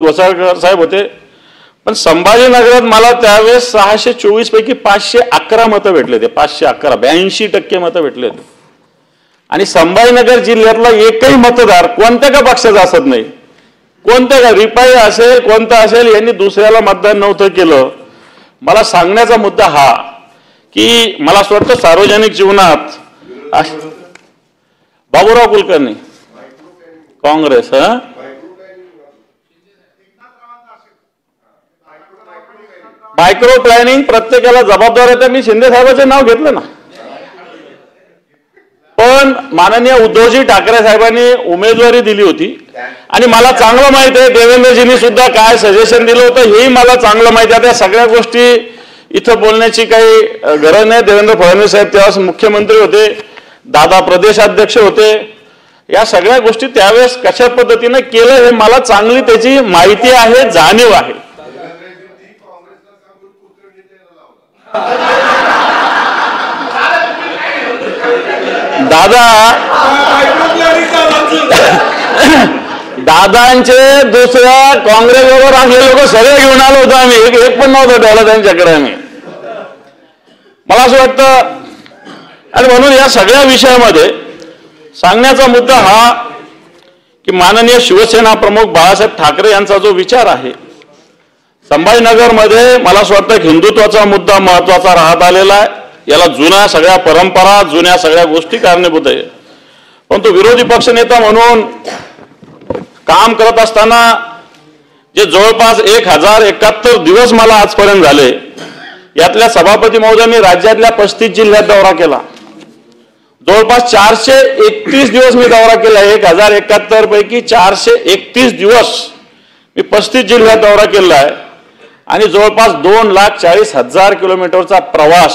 वसाळकर साहेब होते, पण संभाजीनगरात मला त्यावेळेस 624 पैकी 511 मतं भेटले. ते 511 82% मतं भेटले होते. आणि संभाजीनगर जिल्ह्यातला एकही मतदार कोणत्या का पक्षाचा असत नाही, कोणत्या का रिपाई असेल कोणता असेल, यांनी दुसऱ्याला मतदान नव्हतं केलं. मला सांगण्याचा मुद्दा हा की मला असं वाटतं सार्वजनिक जीवनात बाबूराव कुलकर्णी काँग्रेस मायक्रो प्लॅनिंग प्रत्येकाला जबाबदार आहे. मी शिंदे साहेबांचं नाव घेतलं ना, पण माननीय उद्धवजी ठाकरे साहेबांनी उमेदवारी दिली होती आणि मला चांगलं माहित आहे देवेंद्रजींनी सुद्धा काय सजेशन दिलं होतं हेही मला चांगलं माहिती आहे. त्या सगळ्या गोष्टी इथं बोलण्याची काही गरज नाही. देवेंद्र फडणवीस साहेब तेव्हा मुख्यमंत्री होते, दादा प्रदेशाध्यक्ष होते. या सगळ्या गोष्टी त्यावेळेस कशा पद्धतीने केलं हे मला चांगली त्याची माहिती आहे, जाणीव आहे. दादांचे दुसऱ्या काँग्रेसबरोबर आम्ही लोक सगळे घेऊन आलो होतो. आम्ही एक पण नव्हतं ठेवलं त्यांच्याकडे आम्ही. मला असं वाटतं आणि म्हणून या सगळ्या विषयामध्ये सांगण्याचा मुद्दा हा की माननीय शिवसेना प्रमुख बाळासाहेब ठाकरे यांचा जो विचार आहे संभाजीनगरमध्ये, मला असं वाटतं की हिंदुत्वाचा मुद्दा महत्वाचा राहत आलेला आहे. याला जुन्या सगळ्या परंपरा, जुन्या सगळ्या गोष्टी कारणीभूत आहे. परंतु विरोधी पक्षनेता म्हणून काम करत असताना जे जवळपास 1071 दिवस मला आजपर्यंत झाले, यातल्या सभापती महोदयांनी राज्यातल्या 35 जिल्ह्यात दौरा केला. जवळपास 431 दिवस मी दौरा केला. 1071 पैकी 431 दिवस मी 35 जिल्ह्यात दौरा केला आहे आणि जवळपास 2,40,000 किलोमीटरचा प्रवास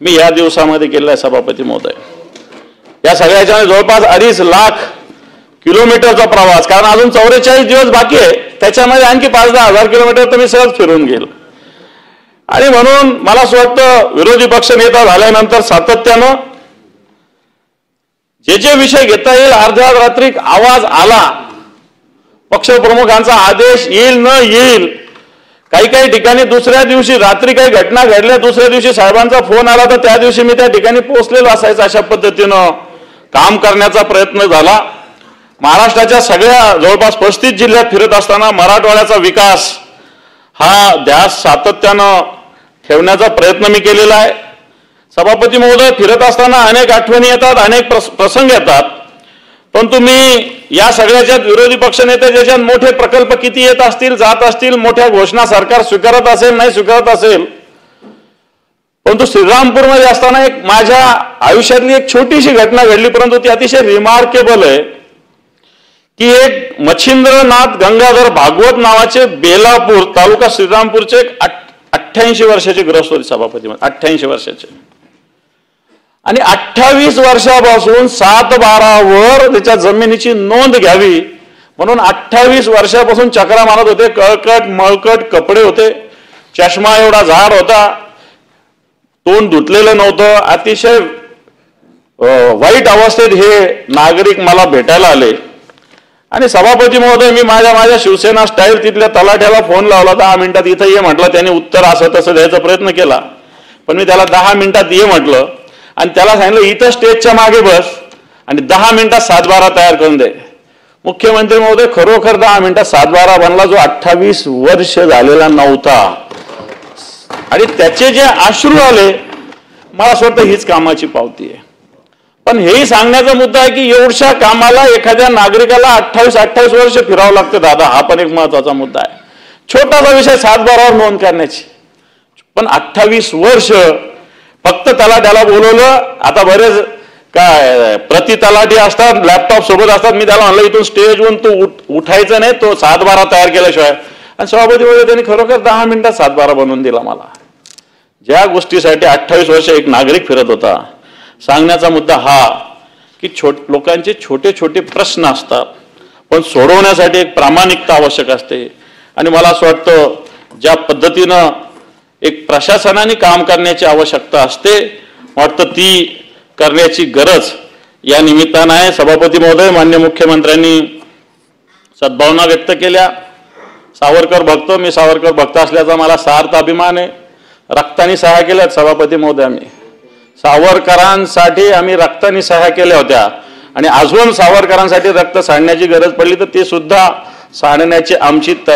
मी या दिवसामध्ये केला आहे सभापती महोदय. या सगळ्याच्या जवळपास 2.5 लाख किलोमीटरचा प्रवास, कारण अजून 44 दिवस बाकी आहे, त्याच्यामध्ये आणखी 5-10,000 किलोमीटर तर मी सहज फिरून गेल. आणि म्हणून मला असं वाटतं विरोधी पक्ष नेता झाल्यानंतर सातत्यानं जे जे विषय घेता येईल, अर्ध्या रात्री आवाज आला, पक्षप्रमुखांचा आदेश येईल न येईल, काही काही ठिकाणी दुसऱ्या दिवशी रात्री काही घटना घडल्या, दुसऱ्या दिवशी साहेबांचा फोन आला तर त्या दिवशी मी त्या ठिकाणी पोहोचलेलो असायचं. अशा पद्धतीनं काम करण्याचा प्रयत्न झाला. महाराष्ट्राच्या सगळ्या जवळपास 35 जिल्ह्यात फिरत असताना मराठवाड्याचा विकास हा ध्यास सातत्यानं ठेवण्याचा प्रयत्न मी केलेला आहे. सभापती महोदय, फिरत असताना अनेक आठवणी येतात, अनेक प्रसंग येतात, पण तुम्ही या सगळ्याच्यात विरोधी पक्षनेते ज्याच्यात मोठे प्रकल्प किती येत असतील, जात असतील, मोठ्या घोषणा सरकार स्वीकारत असेल नाही स्वीकारत असेल, परंतु श्रीरामपूरमध्ये असताना एक माझ्या आयुष्यातली एक छोटीशी घटना घडली, परंतु ती अतिशय रिमार्केबल आहे की एक मच्छिंद्रनाथ गंगाधर भागवत नावाचे बेलापूर तालुका श्रीरामपूरचे 88 वर्षाचे ग्रस्त होते सभापती. 88 वर्षाचे आणि 28 वर्षापासून 7/12 त्याच्या जमिनीची नोंद घ्यावी म्हणून 28 वर्षापासून चक्रा मारत होते. कळकट मळकट कपडे होते, चष्मा एवढा झाड होता, तोंड धुतलेलं नव्हतं. अतिशय वाईट अवस्थेत हे नागरिक मला भेटायला आले आणि सभापती महोदय, मी माझ्या शिवसेना स्टाईल तिथल्या तलाठ्याला फोन लावला. 10 मिनिटात इथं ये म्हटलं. त्याने उत्तर असं तसं द्यायचा प्रयत्न केला, पण मी त्याला 10 मिनिटात ये म्हटलं आणि त्याला सांगितलं इथं स्टेजच्या मागे बस आणि 10 मिनिटात 7/12 तयार करून दे. मुख्यमंत्री महोदय, खरोखर 10 मिनिटात 7/12 बनला, जो 28 वर्ष झालेला नव्हता. आणि त्याचे जे अश्रू आले, मला असं वाटतं हीच कामाची पावती आहे. पण हेही सांगण्याचा मुद्दा आहे की एवढ्या कामाला एखाद्या नागरिकाला 28 वर्ष फिरावं लागतं दादा. हा पण एक महत्वाचा मुद्दा आहे. छोटासा विषय 7/12 नोंद करण्याची, पण 28 वर्ष फक्त तलाट्याला बोलवलं. आता बरेच काय प्रति तलाठी असतात, लॅपटॉप सोबत असतात. मी त्याला म्हणलं इथून स्टेजवरून तू उठायचं नाही, तो 7/12 तयार केल्याशिवाय. आणि सभापती वगैरे त्यांनी खरोखर 10 मिनिटात 7/12 बनवून दिला मला. ज्या गोष्टीसाठी 28 वर्ष एक नागरिक फिरत होता. सांगण्याचा मुद्दा हा की लोकांचे छोटे छोटे प्रश्न असतात, पण सोडवण्यासाठी एक प्रामाणिकता आवश्यक असते. आणि मला असं वाटतं ज्या पद्धतीनं एक प्रशासनाने काम करण्याची आवश्यकता असते, वाटतं ती करण्याची गरज या निमित्तानं आहे. सभापती महोदय, माननीय मुख्यमंत्र्यांनी सद्भावना व्यक्त केल्या. सावरकर भक्त, मी सावरकर भक्त असल्याचा मला सार्थ अभिमान आहे. रक्ताने सह्या केल्यात सभापती महोदय. आम्ही सावरकरांसाठी आम्ही रक्ताने सह्या केल्या होत्या आणि अजून सावरकरांसाठी रक्त सांडण्याची गरज पडली तर ते सुद्धा सांडण्याची आमची तयारी